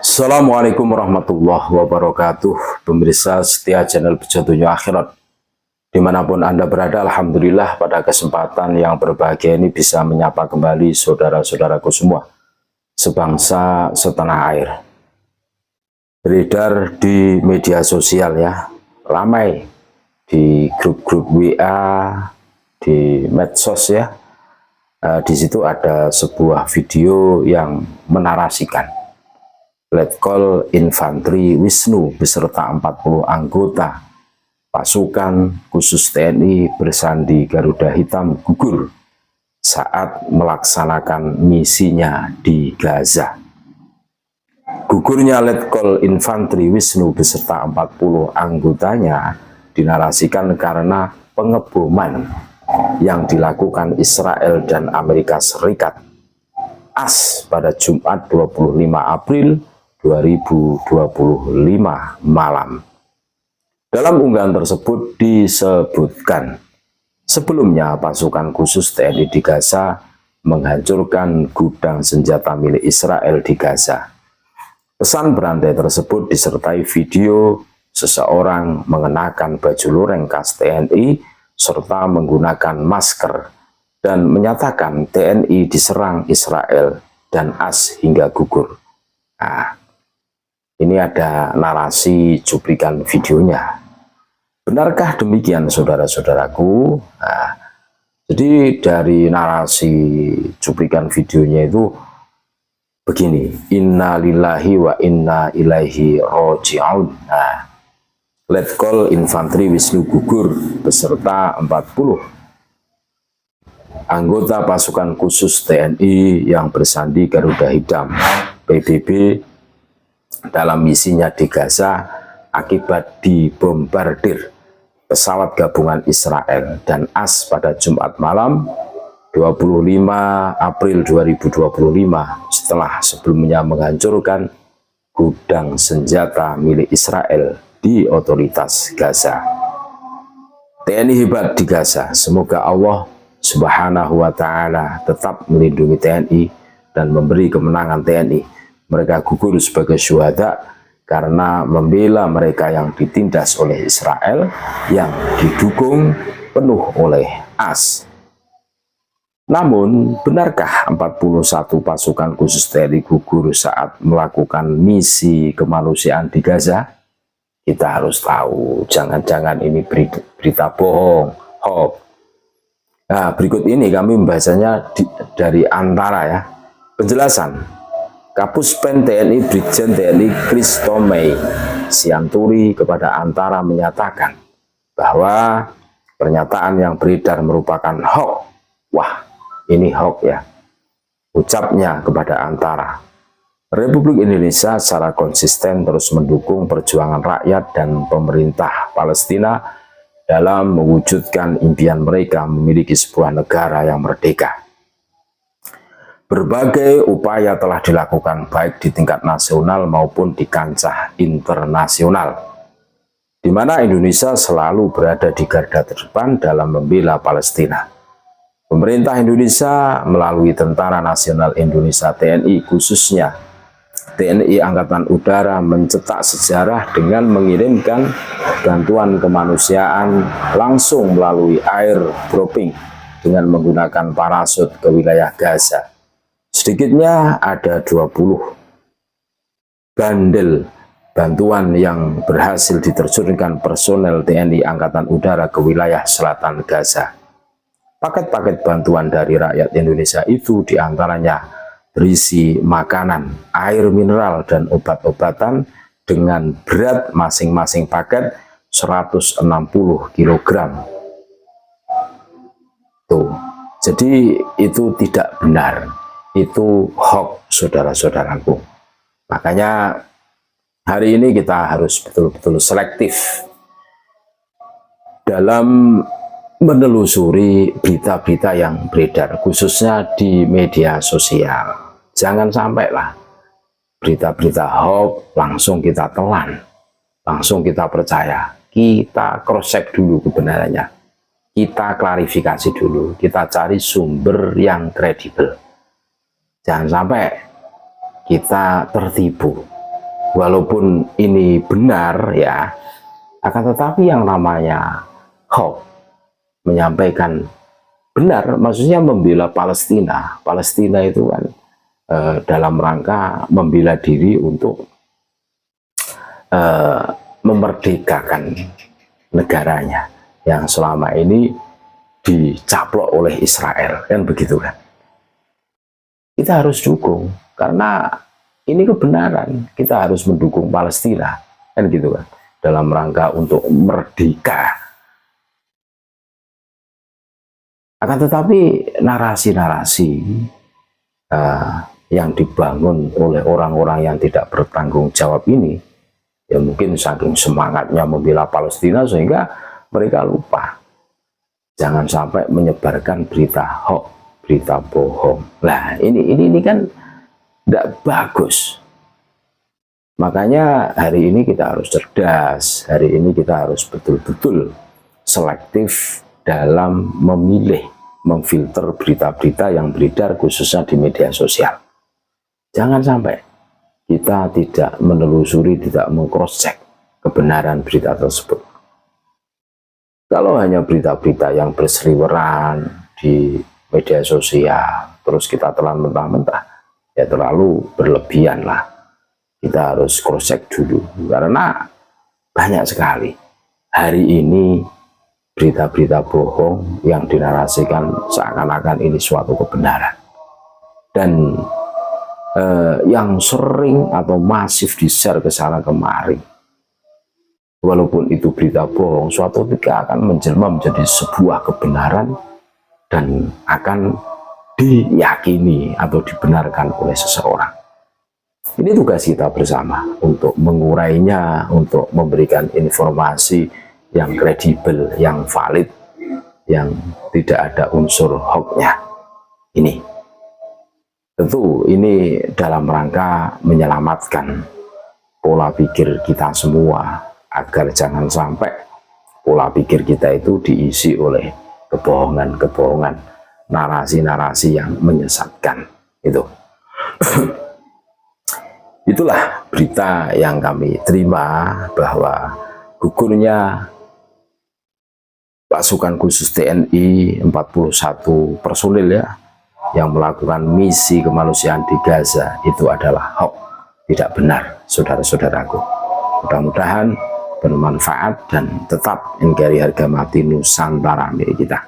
Assalamualaikum warahmatullahi wabarakatuh. Pemirsa setia channel Pejodohnya Akhirat dimanapun Anda berada, Alhamdulillah pada kesempatan yang berbahagia ini bisa menyapa kembali saudara-saudaraku semua sebangsa setanah air. Beredar di media sosial ya, ramai di grup-grup WA, di medsos ya. Di situ ada sebuah video yang menarasikan Letkol Infanteri Wisnu beserta 40 anggota pasukan khusus TNI bersandi Garuda Hitam gugur saat melaksanakan misinya di Gaza. Gugurnya Letkol Infanteri Wisnu beserta 40 anggotanya dinarasikan karena pengeboman yang dilakukan Israel dan Amerika Serikat AS pada Jumat 25 April 2025 malam. Dalam unggahan tersebut disebutkan, sebelumnya pasukan khusus TNI di Gaza menghancurkan gudang senjata milik Israel di Gaza. Pesan berantai tersebut disertai video seseorang mengenakan baju loreng khas TNI serta menggunakan masker dan menyatakan TNI diserang Israel dan AS hingga gugur. Nah, ini ada narasi cuplikan videonya. Benarkah demikian saudara-saudaraku? Nah, jadi dari narasi cuplikan videonya itu begini, Inna lillahi wa inna ilaihi roji'un. Nah, Letkol Infanteri Wisnu gugur beserta 40 anggota pasukan khusus TNI yang bersandi Garuda Hitam PBB dalam misinya di Gaza akibat dibombardir pesawat gabungan Israel dan AS pada Jumat malam 25 April 2025 setelah sebelumnya menghancurkan gudang senjata milik Israel di otoritas Gaza. TNI hebat di Gaza, semoga Allah Subhanahu wa Ta'ala tetap melindungi TNI dan memberi kemenangan TNI. Mereka gugur sebagai syuhada karena membela mereka yang ditindas oleh Israel yang didukung penuh oleh AS. Namun, benarkah 41 pasukan khusus TNI gugur saat melakukan misi kemanusiaan di Gaza? Kita harus tahu, jangan-jangan ini berita bohong, hoax. Nah, berikut ini kami membahasanya dari Antara ya. Penjelasan. Kapus Pen TNI Brigjen TNI Christo Mei Sianturi kepada Antara menyatakan bahwa pernyataan yang beredar merupakan hoax. Wah, ini hoax ya. Ucapnya kepada Antara. Republik Indonesia secara konsisten terus mendukung perjuangan rakyat dan pemerintah Palestina dalam mewujudkan impian mereka memiliki sebuah negara yang merdeka. Berbagai upaya telah dilakukan baik di tingkat nasional maupun di kancah internasional, di mana Indonesia selalu berada di garda terdepan dalam membela Palestina. Pemerintah Indonesia melalui Tentara Nasional Indonesia TNI khususnya TNI Angkatan Udara mencetak sejarah dengan mengirimkan bantuan kemanusiaan langsung melalui airdropping dengan menggunakan parasut ke wilayah Gaza. Sedikitnya ada 20 bandel bantuan yang berhasil diterjunkan personel TNI Angkatan Udara ke wilayah selatan Gaza. Paket-paket bantuan dari rakyat Indonesia itu diantaranya berisi makanan, air mineral, dan obat-obatan dengan berat masing-masing paket 160 kg. Tuh, jadi itu tidak benar. Itu hoax saudara-saudaraku. Makanya hari ini kita harus betul-betul selektif dalam menelusuri berita-berita yang beredar khususnya di media sosial. Jangan sampailah berita-berita hoax langsung kita telan, langsung kita percaya. Kita cross-check dulu kebenarannya, kita klarifikasi dulu, kita cari sumber yang kredibel. Jangan sampai kita tertipu walaupun ini benar ya, akan tetapi yang namanya hoax menyampaikan benar, maksudnya membela Palestina. Palestina itu kan dalam rangka membela diri untuk memerdekakan negaranya yang selama ini dicaplok oleh Israel, kan begitu kan. Kita harus dukung karena ini kebenaran, kita harus mendukung Palestina, kan gitu kan, dalam rangka untuk merdeka. Akan tetapi narasi-narasi yang dibangun oleh orang-orang yang tidak bertanggung jawab ini, ya mungkin saking semangatnya membela Palestina sehingga mereka lupa. Jangan sampai menyebarkan berita hoax, berita bohong. Nah, ini kan tidak bagus. Makanya hari ini kita harus cerdas, hari ini kita harus betul-betul selektif dalam memilih, memfilter berita-berita yang beredar khususnya di media sosial. Jangan sampai kita tidak menelusuri, tidak meng-cross-check kebenaran berita tersebut. Kalau hanya berita-berita yang berseliweran di media sosial, terus kita telan mentah-mentah, ya terlalu berlebihan lah. Kita harus cross-check dulu, karena banyak sekali hari ini berita-berita bohong yang dinarasikan seakan-akan ini suatu kebenaran. Dan yang sering atau masif di-share ke sana kemari, walaupun itu berita bohong, suatu ketika akan menjelma menjadi sebuah kebenaran dan akan diyakini atau dibenarkan oleh seseorang. Ini tugas kita bersama untuk mengurainya, untuk memberikan informasi yang kredibel, yang valid, yang tidak ada unsur hoax-nya. Ini tentu ini dalam rangka menyelamatkan pola pikir kita semua, agar jangan sampai pola pikir kita itu diisi oleh kebohongan-kebohongan, narasi-narasi yang menyesatkan. Itulah berita yang kami terima, bahwa gugurnya pasukan khusus TNI 41 personil ya, yang melakukan misi kemanusiaan di Gaza itu adalah hoax, tidak benar, saudara-saudaraku. Mudah-mudahan bermanfaat dan tetap NKRI harga mati Nusantara milik kita.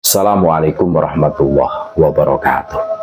Assalamualaikum warahmatullahi wabarakatuh.